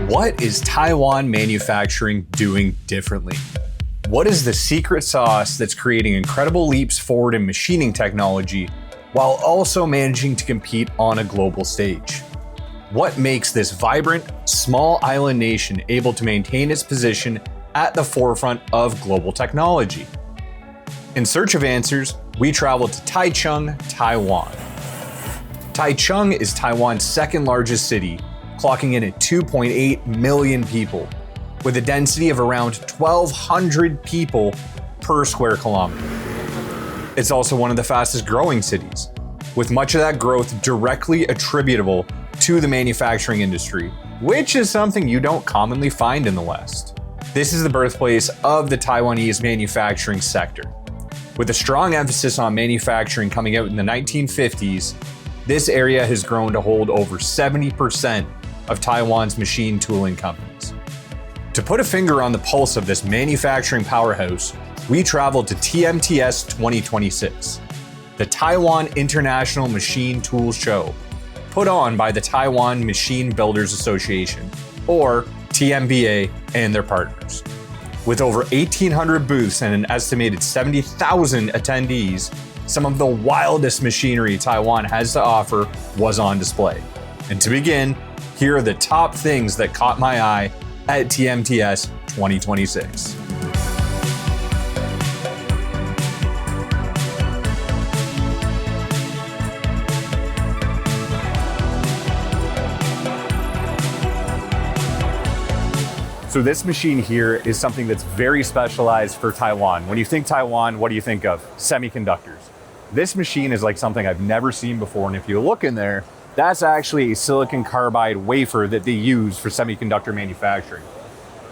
What is Taiwan manufacturing doing differently? What is the secret sauce that's creating incredible leaps forward in machining technology while also managing to compete on a global stage? What makes this vibrant, small island nation able to maintain its position at the forefront of global technology? In search of answers, we traveled to Taichung, Taiwan. Taichung is Taiwan's second largest city, clocking in at 2.8 million people, with a density of around 1,200 people per square kilometer. It's also one of the fastest growing cities, with much of that growth directly attributable to the manufacturing industry, which is something you don't commonly find in the West. This is the birthplace of the Taiwanese manufacturing sector. With a strong emphasis on manufacturing coming out in the 1950s, this area has grown to hold over 70% of Taiwan's machine tooling companies. To put a finger on the pulse of this manufacturing powerhouse, we traveled to TMTS 2026, the Taiwan International Machine Tool Show, put on by the Taiwan Machine Builders Association, or TMBA, and their partners. With over 1,800 booths and an estimated 70,000 attendees, some of the wildest machinery Taiwan has to offer was on display. And to begin, here are the top things that caught my eye at TMTS 2026. So this machine here is something that's very specialized for Taiwan. When you think Taiwan, what do you think of? Semiconductors. This machine is like something I've never seen before, and if you look in there, that's actually a silicon carbide wafer that they use for semiconductor manufacturing.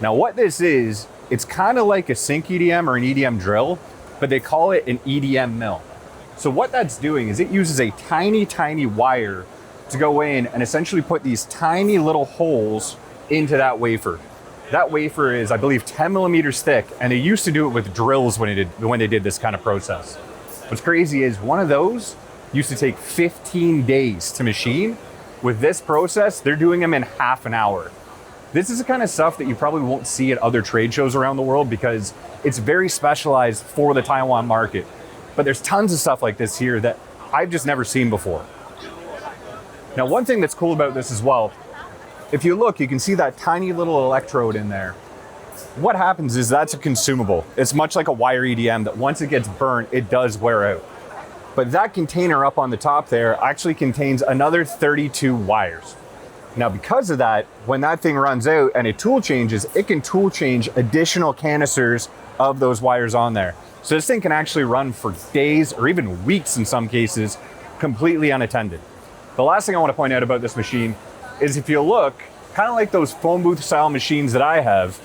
Now what this is, it's kind of like a sync EDM or an EDM drill, but they call it an EDM mill. So what that's doing is it uses a tiny, tiny wire to go in and essentially put these tiny little holes into that wafer. That wafer is, I believe, 10 millimeters thick, and they used to do it with drills when they did this kind of process. What's crazy is one of those used to take 15 days to machine. With this process, they're doing them in half an hour. This is the kind of stuff that you probably won't see at other trade shows around the world because it's very specialized for the Taiwan market. But there's tons of stuff like this here that I've just never seen before. Now, one thing that's cool about this as well, if you look, you can see that tiny little electrode in there. What happens is that's a consumable. It's much like a wire EDM that once it gets burnt, it does wear out. But that container up on the top there actually contains another 32 wires. Now, because of that, when that thing runs out and it tool changes, it can tool change additional canisters of those wires on there. So this thing can actually run for days or even weeks in some cases, completely unattended. The last thing I want to point out about this machine is if you look, kind of like those phone booth style machines that I have,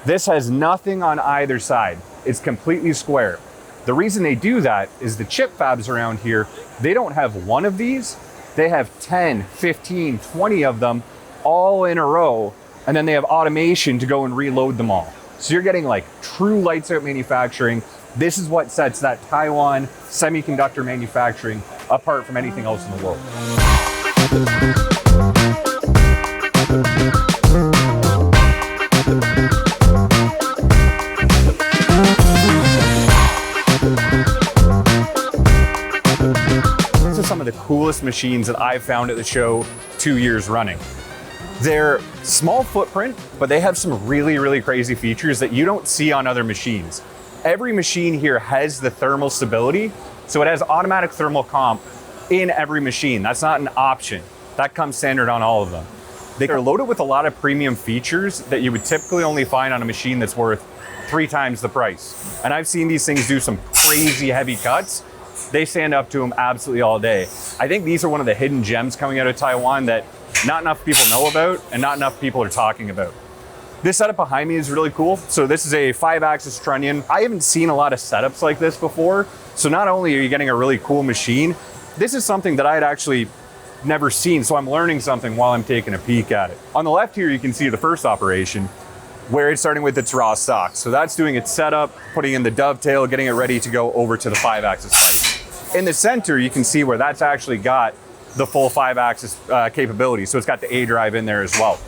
this has nothing on either side. It's completely square. The reason they do that is the chip fabs around here, they don't have one of these. They have 10, 15, 20 of them all in a row, and then they have automation to go and reload them all. So you're getting like true lights out manufacturing. This is what sets that Taiwan semiconductor manufacturing apart from anything else in the world. Some of the coolest machines that I've found at the show 2 years running. They're small footprint, but they have some really, really crazy features that you don't see on other machines. Every machine here has the thermal stability, so it has automatic thermal comp in every machine. That's not an option. That comes standard on all of them. They are loaded with a lot of premium features that you would typically only find on a machine that's worth 3 times the price. And I've seen these things do some crazy heavy cuts. They stand up to them absolutely all day. I think these are one of the hidden gems coming out of Taiwan that not enough people know about and not enough people are talking about. This setup behind me is really cool. So this is a 5-axis trunnion. I haven't seen a lot of setups like this before. So not only are you getting a really cool machine, this is something that I had actually never seen. So I'm learning something while I'm taking a peek at it. On the left here, you can see the first operation where it's starting with its raw stock. So that's doing its setup, putting in the dovetail, getting it ready to go over to the 5-axis pipe. In the center, you can see where that's actually got the full 5-axis capability. So it's got the A drive in there as well.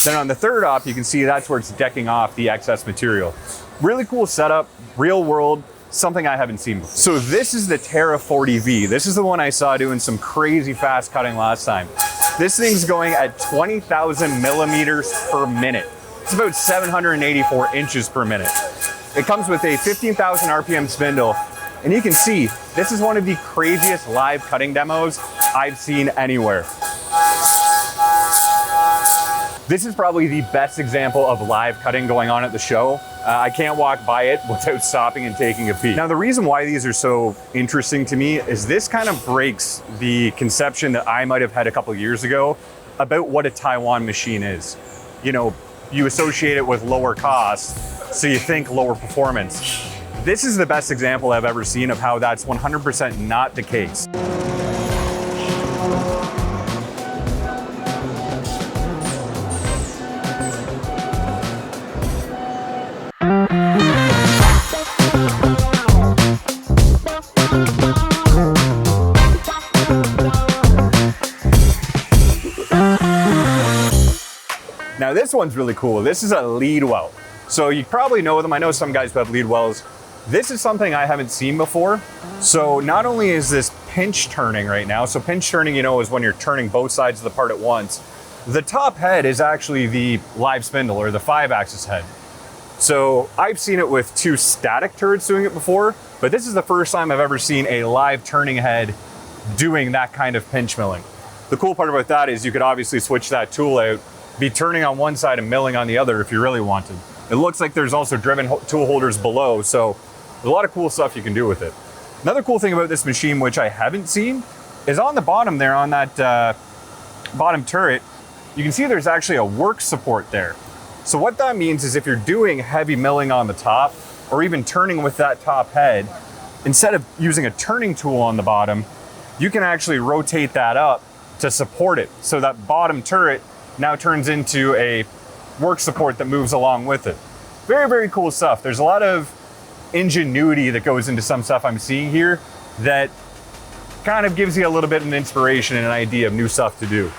Then on the third op, you can see that's where it's decking off the excess material. Really cool setup, real world, something I haven't seen before. So this is the Terra 40V. This is the one I saw doing some crazy fast cutting last time. This thing's going at 20,000 millimeters per minute. It's about 784 inches per minute. It comes with a 15,000 RPM spindle, and you can see this is one of the craziest live cutting demos I've seen anywhere. This is probably the best example of live cutting going on at the show. I can't walk by it without stopping and taking a peek. Now, the reason why these are so interesting to me is this kind of breaks the conception that I might have had a couple years ago about what a Taiwan machine is. You know, you associate it with lower cost, so you think lower performance. This is the best example I've ever seen of how that's 100% not the case. Now this one's really cool. This is a lead well. So you probably know them. I know some guys who have lead wells. This is something I haven't seen before. So not only is this pinch turning right now, so pinch turning, you know, is when you're turning both sides of the part at once. The top head is actually the live spindle or the 5-axis head. So I've seen it with 2 static turrets doing it before, but this is the first time I've ever seen a live turning head doing that kind of pinch milling. The cool part about that is you could obviously switch that tool out, be turning on one side and milling on the other if you really wanted. It looks like there's also driven tool holders below, so there's a lot of cool stuff you can do with it. Another cool thing about this machine, which I haven't seen, is on the bottom there, on that bottom turret, you can see there's actually a work support there. So what that means is if you're doing heavy milling on the top, or even turning with that top head, instead of using a turning tool on the bottom, you can actually rotate that up to support it. So that bottom turret now turns into a work support that moves along with it. Very, very cool stuff. There's a lot of ingenuity that goes into some stuff I'm seeing here that kind of gives you a little bit of an inspiration and an idea of new stuff to do.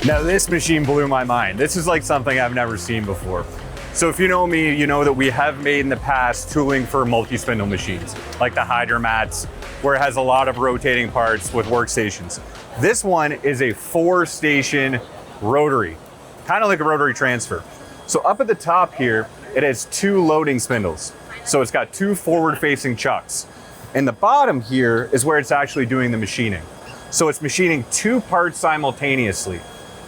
Now this machine blew my mind. This is like something I've never seen before. So if you know me, you know that we have made in the past tooling for multi-spindle machines, like the Hydromats, where it has a lot of rotating parts with workstations. This one is a 4-station rotary, kind of like a rotary transfer. So up at the top here, it has 2 loading spindles. So it's got 2 forward-facing chucks. And the bottom here is where it's actually doing the machining. So it's machining 2 parts simultaneously.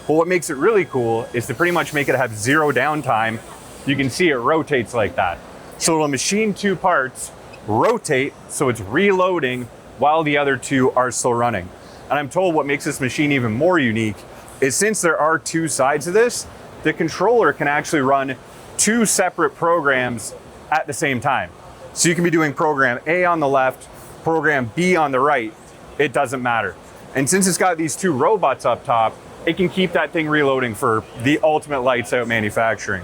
But what makes it really cool is to pretty much make it have 0 downtime. You can see it rotates like that. So it'll machine 2 parts, rotate, so it's reloading while the other 2 are still running. And I'm told what makes this machine even more unique is since there are 2 sides of this, the controller can actually run 2 separate programs at the same time. So you can be doing program A on the left, program B on the right, it doesn't matter. And since it's got these 2 robots up top, it can keep that thing reloading for the ultimate lights out manufacturing.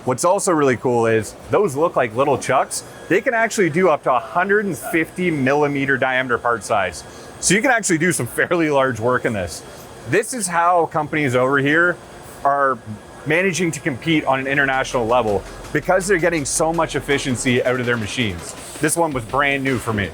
What's also really cool is those look like little chucks. They can actually do up to 150 millimeter diameter part size. So you can actually do some fairly large work in this. This is how companies over here are managing to compete on an international level because they're getting so much efficiency out of their machines. This one was brand new for me.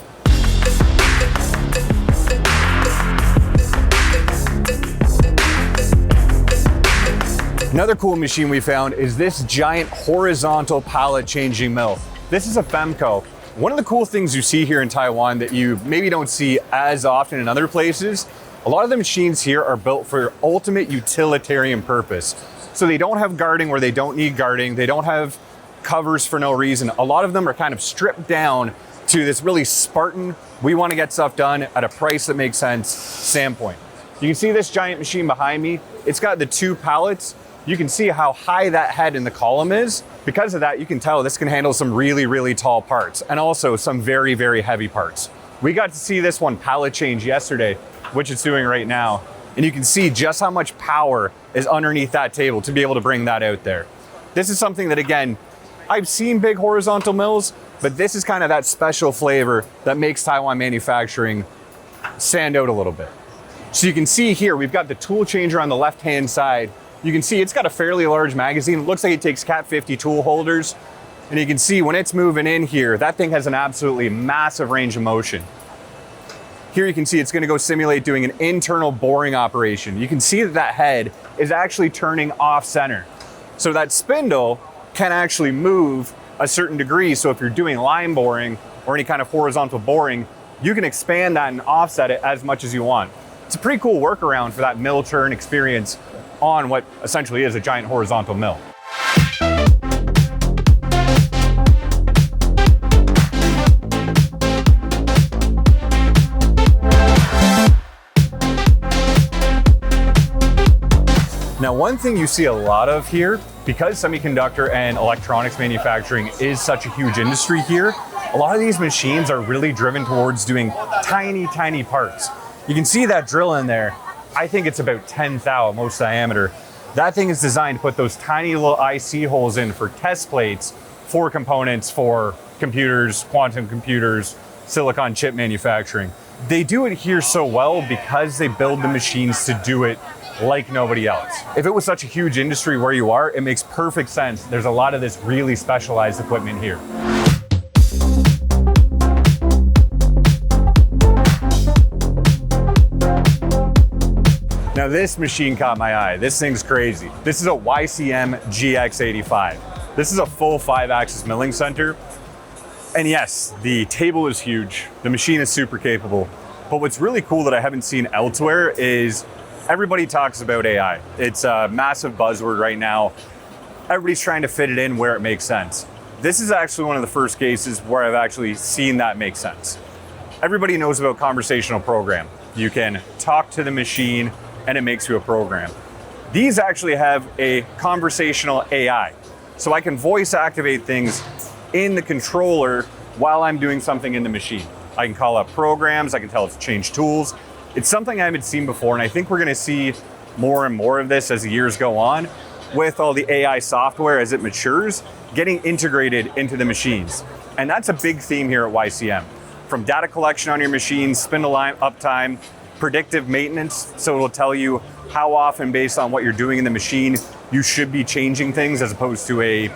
Another cool machine we found is this giant horizontal pallet changing mill. This is a Femco. One of the cool things you see here in Taiwan that you maybe don't see as often in other places, a lot of the machines here are built for ultimate utilitarian purpose. So they don't have guarding where they don't need guarding. They don't have covers for no reason. A lot of them are kind of stripped down to this really Spartan, we want to get stuff done at a price that makes sense standpoint. You can see this giant machine behind me. It's got the 2 pallets. You can see how high that head in the column is. Because of that, you can tell this can handle some really, really tall parts and also some very, very heavy parts. We got to see this one pallet change yesterday, which it's doing right now. And you can see just how much power is underneath that table to be able to bring that out there. This is something that, again, I've seen big horizontal mills, but this is kind of that special flavor that makes Taiwan manufacturing stand out a little bit. So you can see here, we've got the tool changer on the left-hand side. You can see it's got a fairly large magazine. It looks like it takes Cat 50 tool holders. And you can see when it's moving in here, that thing has an absolutely massive range of motion. Here you can see it's gonna go simulate doing an internal boring operation. You can see that that head is actually turning off center. So that spindle can actually move a certain degree. So if you're doing line boring or any kind of horizontal boring, you can expand that and offset it as much as you want. It's a pretty cool workaround for that mill turn experience on what essentially is a giant horizontal mill. Now, one thing you see a lot of here, because semiconductor and electronics manufacturing is such a huge industry here, a lot of these machines are really driven towards doing tiny, tiny parts. You can see that drill in there. I think it's about 10 thou most diameter. That thing is designed to put those tiny little IC holes in for test plates for components for computers, quantum computers, silicon chip manufacturing. They do it here so well because they build the machines to do it like nobody else. If it was such a huge industry where you are, it makes perfect sense. There's a lot of this really specialized equipment here. Now this machine caught my eye. This thing's crazy. This is a YCM GX85. This is a full 5-axis milling center. And yes, the table is huge. The machine is super capable. But what's really cool that I haven't seen elsewhere is everybody talks about AI. It's a massive buzzword right now. Everybody's trying to fit it in where it makes sense. This is actually one of the first cases where I've actually seen that make sense. Everybody knows about conversational program. You can talk to the machine and it makes you a program. These actually have a conversational AI. So I can voice activate things in the controller while I'm doing something in the machine. I can call up programs, I can tell it to change tools. It's something I haven't seen before, and I think we're gonna see more and more of this as the years go on with all the AI software as it matures, getting integrated into the machines. And that's a big theme here at YCM. From data collection on your machine, spindle line uptime, predictive maintenance, so it'll tell you how often based on what you're doing in the machine, you should be changing things as opposed to a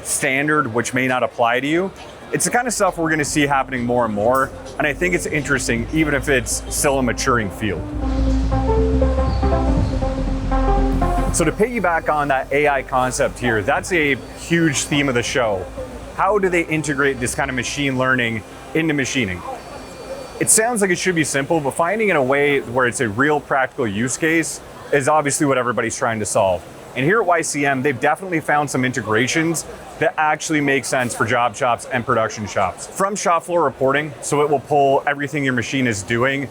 standard which may not apply to you. It's the kind of stuff we're gonna see happening more and more, and I think it's interesting even if it's still a maturing field. So to piggyback on that AI concept here, that's a huge theme of the show. How do they integrate this kind of machine learning into machining? It sounds like it should be simple, but finding in a way where it's a real practical use case is obviously what everybody's trying to solve. And here at YCM, they've definitely found some integrations that actually make sense for job shops and production shops. From shop floor reporting, so it will pull everything your machine is doing,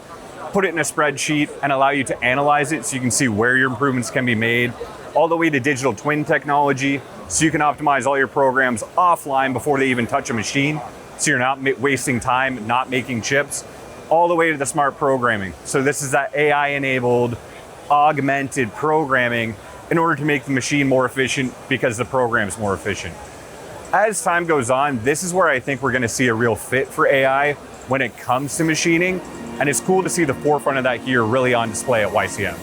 put it in a spreadsheet and allow you to analyze it so you can see where your improvements can be made, all the way to digital twin technology, so you can optimize all your programs offline before they even touch a machine, so you're not wasting time, not making chips, all the way to the smart programming. So this is that AI-enabled, augmented programming in order to make the machine more efficient because the program's more efficient. As time goes on, this is where I think we're gonna see a real fit for AI when it comes to machining, and it's cool to see the forefront of that here really on display at YCM.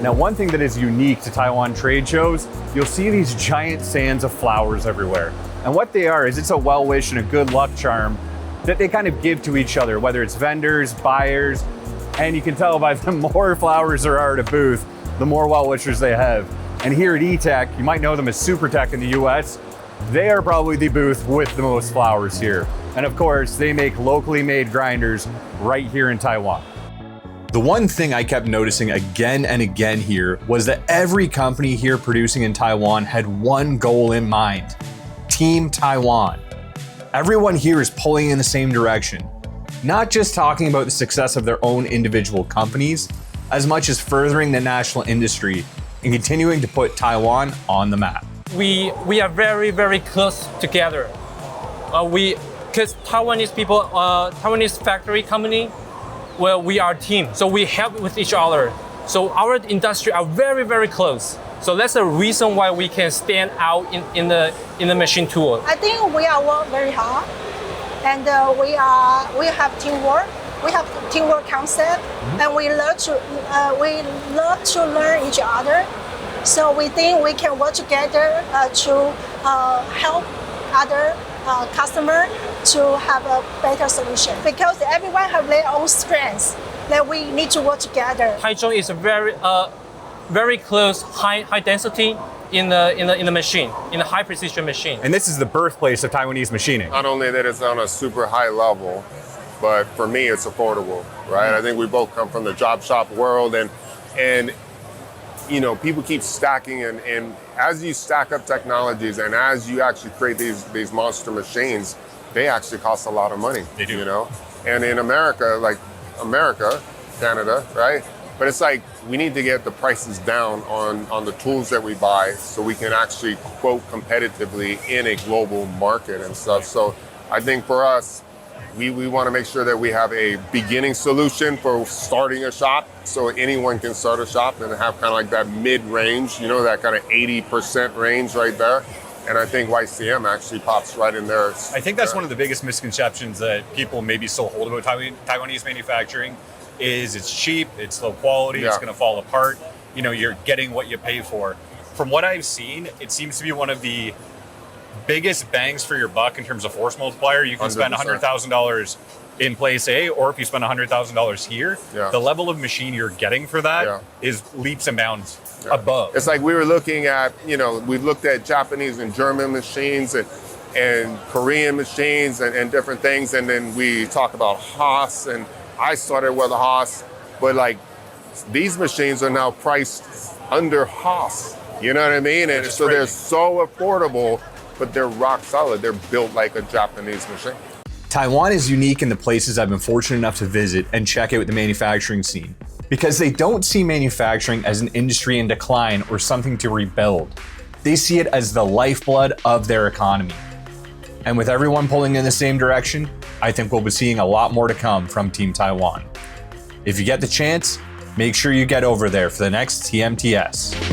Now, one thing that is unique to Taiwan trade shows, you'll see these giant stands of flowers everywhere. And what they are is it's a well wish and a good luck charm that they kind of give to each other, whether it's vendors, buyers, and you can tell by the more flowers there are at a booth, the more well wishers they have. And here at E-Tech, you might know them as SuperTech in the US, they are probably the booth with the most flowers here. And of course, they make locally made grinders right here in Taiwan. The one thing I kept noticing again and again here was that every company here producing in Taiwan had one goal in mind: Team Taiwan. Everyone here is pulling in the same direction, not just talking about the success of their own individual companies, as much as furthering the national industry and continuing to put Taiwan on the map. We are very, very close together. We because Taiwanese people, Taiwanese factory company, well, we are a team, so we help with each other. So our industry are very, very close. So that's the reason why we can stand out in the machine tool. I think we are work very hard, and we have teamwork. We have teamwork concept, and we love to learn each other. So we think we can work together to help other customer to have a better solution, because everyone have their own strengths that we need to work together. Taichung is a very close, high density in the machine, in the high precision machine. And this is the birthplace of Taiwanese machining. Not only that it's on a super high level, but for me, it's affordable, right? I think we both come from the job shop world, and you know, people keep stacking, and as you stack up technologies and as you actually create these monster machines, they actually cost a lot of money. They do. You know? And in America, Canada, right? But it's like, we need to get the prices down on the tools that we buy so we can actually quote competitively in a global market and stuff. So I think for us, we want to make sure that we have a beginning solution for starting a shop, so anyone can start a shop and have kind of like that mid-range, you know, that kind of 80% range right there. And I think YCM actually pops right in there. I think that's one of the biggest misconceptions that people maybe still hold about Taiwanese manufacturing is it's cheap, it's low quality, it's going to fall apart. You know, you're getting what you pay for. From what I've seen, it seems to be one of the biggest bangs for your buck in terms of force multiplier. You can spend $100,000 in place A, or if you spend $100,000 here, the level of machine you're getting for that is leaps and bounds above. It's like we were looking at, you know, we looked at Japanese and German machines and Korean machines and different things, and then we talk about Haas, and I started with a Haas, but like these machines are now priced under Haas. You know what I mean? And so they're so affordable, but they're rock solid. They're built like a Japanese machine. Taiwan is unique in the places I've been fortunate enough to visit and check out the manufacturing scene, because they don't see manufacturing as an industry in decline or something to rebuild. They see it as the lifeblood of their economy. And with everyone pulling in the same direction, I think we'll be seeing a lot more to come from Team Taiwan. If you get the chance, make sure you get over there for the next TMTS.